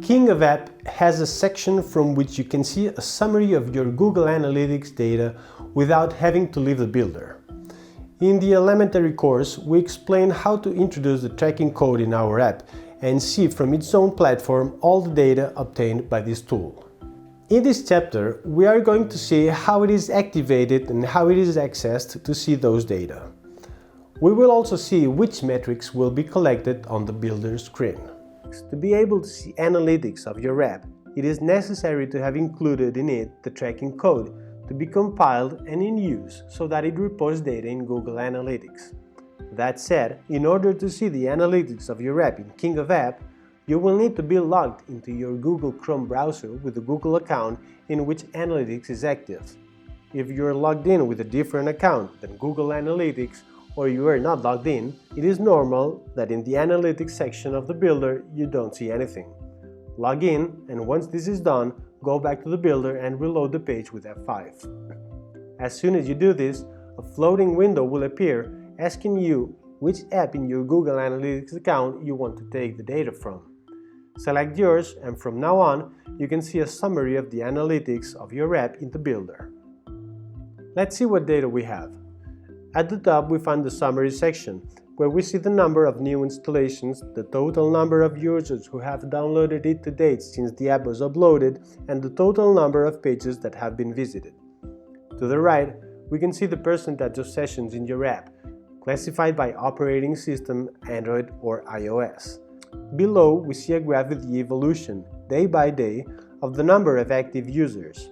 King of App has a section from which you can see a summary of your Google Analytics data without having to leave the builder. In the elementary course, we explain how to introduce the tracking code in our app and see from its own platform all the data obtained by this tool. In this chapter, we are going to see how it is activated and how it is accessed to see those data. We will also see which metrics will be collected on the builder screen. To be able to see analytics of your app, it is necessary to have included in it the tracking code to be compiled and in use so that it reports data in Google Analytics. That said, in order to see the analytics of your app in King of App, you will need to be logged into your Google Chrome browser with a Google account in which Analytics is active. If you are logged in with a different account than Google Analytics, or you are not logged in, it is normal that in the Analytics section of the builder you don't see anything. Log in, and once this is done, go back to the builder and reload the page with F5. As soon as you do this, a floating window will appear asking you which app in your Google Analytics account you want to take the data from. Select yours, and from now on, you can see a summary of the analytics of your app in the builder. Let's see what data we have. At the top, we find the summary section, where we see the number of new installations, the total number of users who have downloaded it to date since the app was uploaded, and the total number of pages that have been visited. To the right, we can see the percentage of sessions in your app, classified by operating system, Android or iOS. Below, we see a graph with the evolution, day by day, of the number of active users.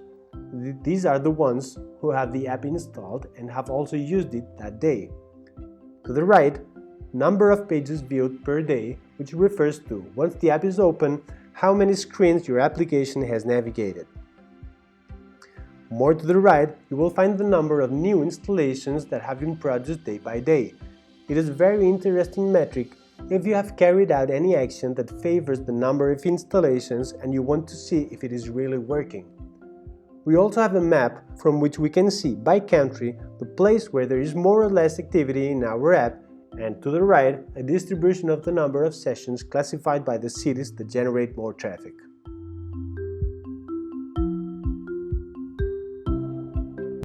These are the ones who have the app installed and have also used it that day. To the right, number of pages viewed per day, which refers to, once the app is open, how many screens your application has navigated. More to the right, you will find the number of new installations that have been produced day by day. It is a very interesting metric if you have carried out any action that favors the number of installations and you want to see if it is really working. We also have a map from which we can see by country the place where there is more or less activity in our app, and to the right, a distribution of the number of sessions classified by the cities that generate more traffic.